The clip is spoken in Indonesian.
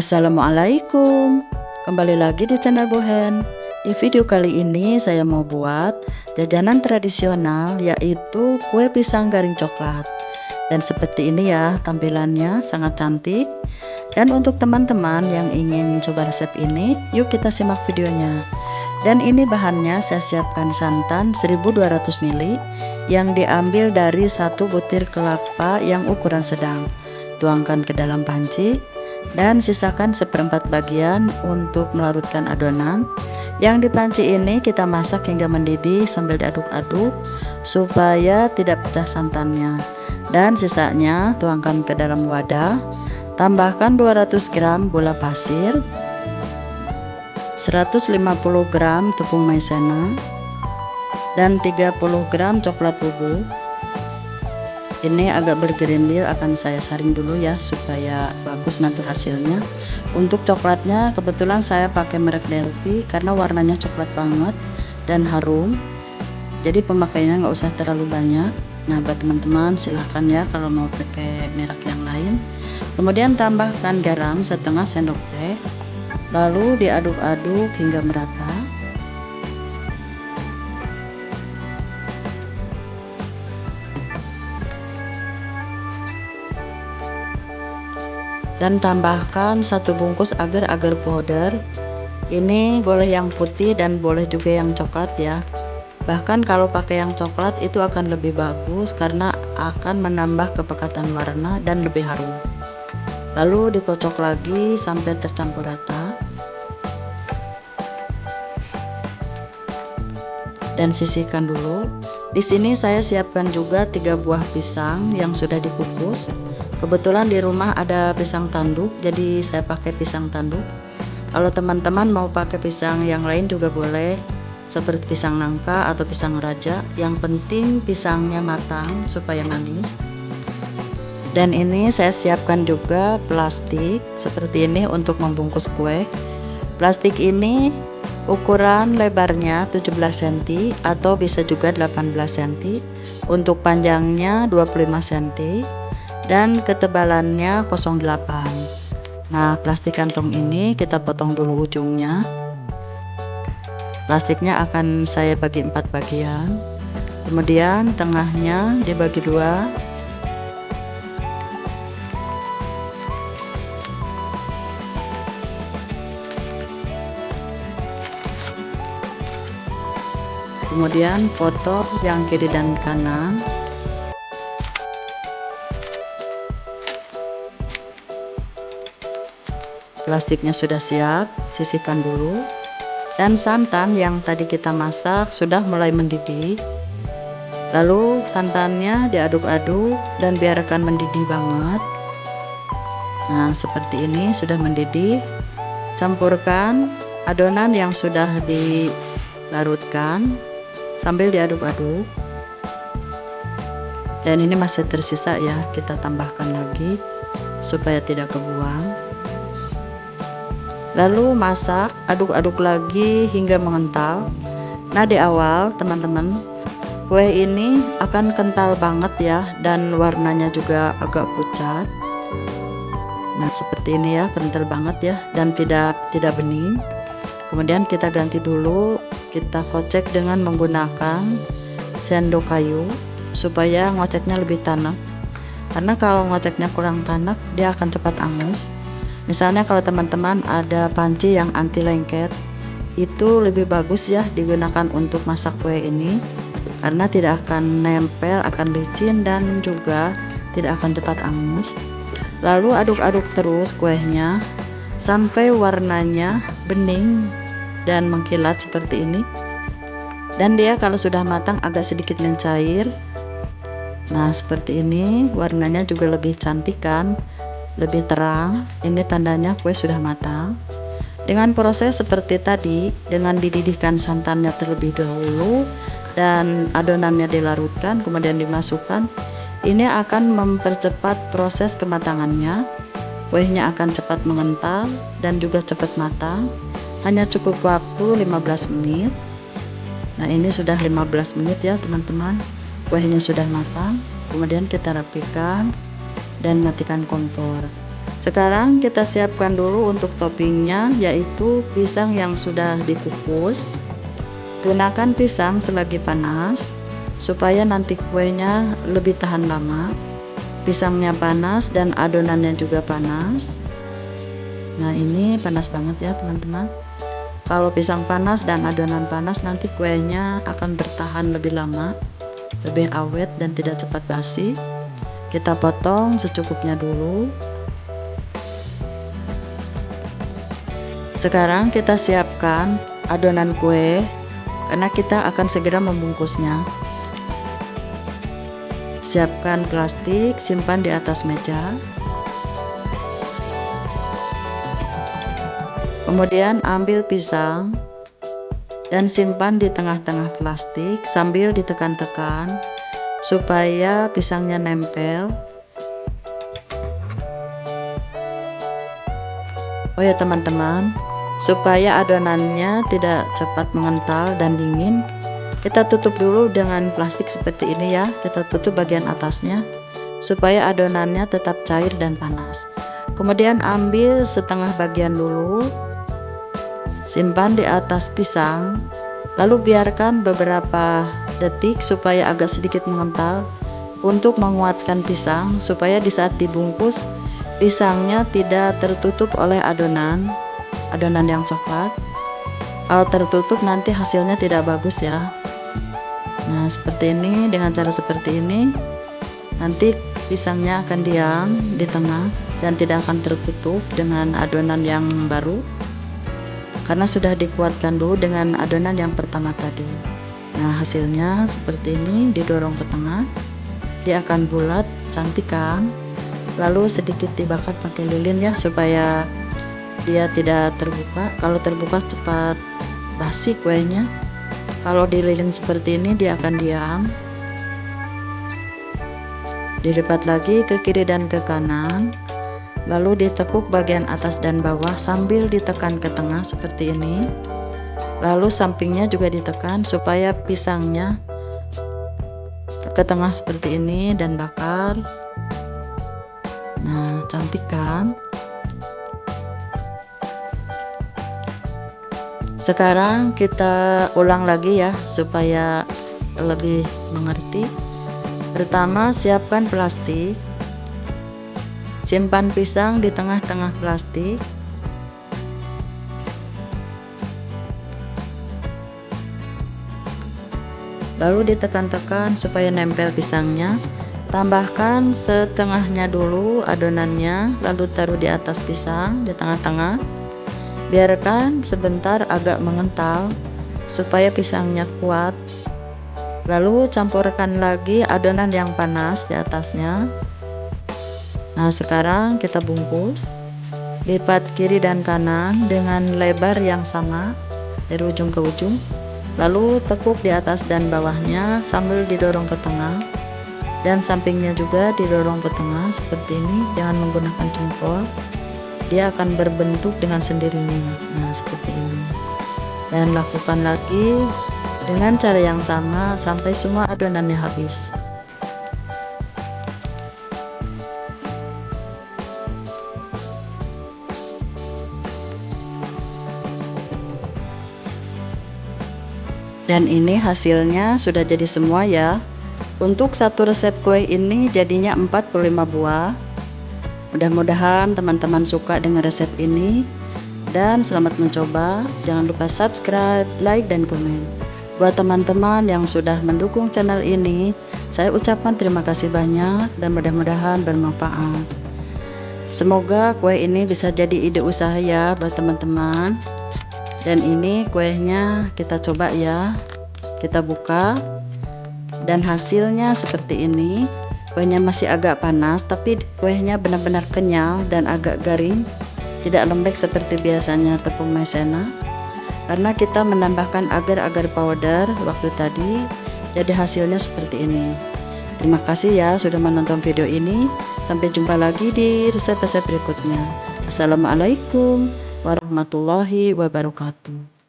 Assalamualaikum, kembali lagi di channel Bohen. Di video kali ini saya mau buat jajanan tradisional, yaitu kue pisang garing coklat. Dan seperti ini ya tampilannya, sangat cantik. Dan untuk teman-teman yang ingin coba resep ini, yuk kita simak videonya. Dan ini bahannya saya siapkan santan 1200 ml yang diambil dari 1 butir kelapa yang ukuran sedang. Tuangkan ke dalam panci dan sisakan 1/4 bagian untuk melarutkan adonan. Yang di panci ini kita masak hingga mendidih sambil diaduk-aduk supaya tidak pecah santannya. Dan sisanya tuangkan ke dalam wadah. Tambahkan 200 gram gula pasir, 150 gram tepung maizena, dan 30 gram coklat bubuk. Ini agak bergerindil, akan saya saring dulu ya supaya bagus nanti hasilnya. Untuk coklatnya kebetulan saya pakai merek Delphi karena warnanya coklat banget dan harum, jadi pemakaiannya nggak usah terlalu banyak. Nah, buat teman-teman silahkan ya kalau mau pakai merek yang lain. Kemudian tambahkan garam setengah sendok teh, lalu diaduk-aduk hingga merata. Dan tambahkan 1 bungkus agar-agar powder. Ini boleh yang putih dan boleh juga yang coklat ya. Bahkan kalau pakai yang coklat itu akan lebih bagus karena akan menambah kepekatan warna dan lebih harum. Lalu dikocok lagi sampai tercampur rata. Dan sisihkan dulu. Di sini saya siapkan juga 3 buah pisang yang sudah dikukus. Kebetulan di rumah ada pisang tanduk, jadi saya pakai pisang tanduk. Kalau teman-teman mau pakai pisang yang lain juga boleh, seperti pisang nangka atau pisang raja. Yang penting pisangnya matang supaya manis. Dan ini saya siapkan juga plastik seperti ini untuk membungkus kue. Plastik ini ukuran lebarnya 17 cm atau bisa juga 18 cm. Untuk panjangnya 25 cm. Dan ketebalannya 0,8. Nah, plastik kantong ini kita potong dulu ujungnya. Plastiknya akan saya bagi 4 bagian. Kemudian tengahnya dibagi 2. Kemudian potong yang kiri dan kanan. Plastiknya sudah siap, sisihkan dulu. Dan santan yang tadi kita masak sudah mulai mendidih. Lalu santannya diaduk-aduk dan biarkan mendidih banget. Nah, seperti ini sudah mendidih. Campurkan adonan yang sudah dilarutkan sambil diaduk-aduk. Dan ini masih tersisa ya, kita tambahkan lagi supaya tidak kebuang. Lalu masak, aduk-aduk lagi hingga mengental. Nah, di awal teman-teman, kue ini akan kental banget ya, dan warnanya juga agak pucat. Nah, seperti ini ya, kental banget ya, dan tidak bening. Kemudian kita ganti dulu, kita kocek dengan menggunakan sendok kayu supaya ngoceknya lebih tanak. Karena kalau ngoceknya kurang tanak, dia akan cepat angus. Misalnya kalau teman-teman ada panci yang anti lengket, itu lebih bagus ya digunakan untuk masak kue ini, karena tidak akan nempel, akan licin dan juga tidak akan cepat angus. Lalu aduk-aduk terus kuenya sampai warnanya bening dan mengkilat seperti ini. Dan dia kalau sudah matang agak sedikit mencair. Nah, seperti ini warnanya juga lebih cantik kan, lebih terang. Ini tandanya kue sudah matang. Dengan proses seperti tadi, dengan dididihkan santannya terlebih dahulu dan adonannya dilarutkan kemudian dimasukkan, ini akan mempercepat proses kematangannya. Kuenya akan cepat mengental dan juga cepat matang. Hanya cukup waktu 15 menit. Nah, ini sudah 15 menit ya teman-teman. Kuenya sudah matang. Kemudian kita rapikan dan matikan kompor. Sekarang kita siapkan dulu untuk toppingnya, yaitu pisang yang sudah dikukus. Gunakan pisang selagi panas supaya nanti kuenya lebih tahan lama. Pisangnya panas dan adonannya juga panas. Nah, ini panas banget ya teman-teman. Kalau pisang panas dan adonan panas, nanti kuenya akan bertahan lebih lama, lebih awet dan tidak cepat basi. Kita potong secukupnya dulu. Sekarang kita siapkan adonan kue karena kita akan segera membungkusnya. Siapkan plastik, simpan di atas meja. Kemudian ambil pisang dan simpan di tengah-tengah plastik sambil ditekan-tekan supaya pisangnya nempel. Oh ya teman-teman, supaya adonannya tidak cepat mengental dan dingin, kita tutup dulu dengan plastik seperti ini ya. Kita tutup bagian atasnya supaya adonannya tetap cair dan panas. Kemudian ambil setengah bagian dulu, simpan di atas pisang, lalu biarkan beberapa detik supaya agak sedikit mengental untuk menguatkan pisang, supaya di saat dibungkus pisangnya tidak tertutup oleh adonan yang coklat. Kalau tertutup nanti hasilnya tidak bagus ya. Nah, seperti ini, dengan cara seperti ini nanti pisangnya akan diam di tengah dan tidak akan tertutup dengan adonan yang baru, karena sudah dikuatkan dulu dengan adonan yang pertama tadi. Nah, hasilnya seperti ini, didorong ke tengah, dia akan bulat, cantik kan. Lalu sedikit dibakar pakai lilin ya, supaya dia tidak terbuka. Kalau terbuka cepat basi kuenya. Kalau dililin seperti ini dia akan diam. Dilipat lagi ke kiri dan ke kanan, lalu ditekuk bagian atas dan bawah sambil ditekan ke tengah seperti ini. Lalu sampingnya juga ditekan supaya pisangnya ke tengah seperti ini dan bakar. Nah, cantik kan? Sekarang kita ulang lagi ya supaya lebih mengerti. Pertama, siapkan plastik. Simpan pisang di tengah-tengah plastik. Lalu ditekan-tekan supaya nempel pisangnya. Tambahkan setengahnya dulu adonannya, lalu taruh di atas pisang di tengah-tengah. Biarkan sebentar agak mengental supaya pisangnya kuat. Lalu campurkan lagi adonan yang panas di atasnya. Nah, sekarang kita bungkus. Lipat kiri dan kanan dengan lebar yang sama dari ujung ke ujung. Lalu tekuk di atas dan bawahnya sambil didorong ke tengah. Dan sampingnya juga didorong ke tengah seperti ini dengan menggunakan jempol. Dia akan berbentuk dengan sendirinya. Nah, seperti ini. Dan lakukan lagi dengan cara yang sama sampai semua adonannya habis. Dan ini hasilnya sudah jadi semua ya. Untuk satu resep kue ini jadinya 45 buah. Mudah-mudahan teman-teman suka dengan resep ini, dan selamat mencoba. Jangan lupa subscribe, like, dan komen. Buat teman-teman yang sudah mendukung channel ini, saya ucapkan terima kasih banyak dan mudah-mudahan bermanfaat. Semoga kue ini bisa jadi ide usaha ya buat teman-teman. Dan ini kuenya kita coba ya, kita buka, dan hasilnya seperti ini. Kuenya masih agak panas, tapi kuenya benar-benar kenyal dan agak garing, tidak lembek seperti biasanya tepung maizena, karena kita menambahkan agar-agar powder waktu tadi. Jadi hasilnya seperti ini. Terima kasih ya sudah menonton video ini. Sampai jumpa lagi di resep-resep berikutnya. Assalamualaikum warahmatullahi wabarakatuh.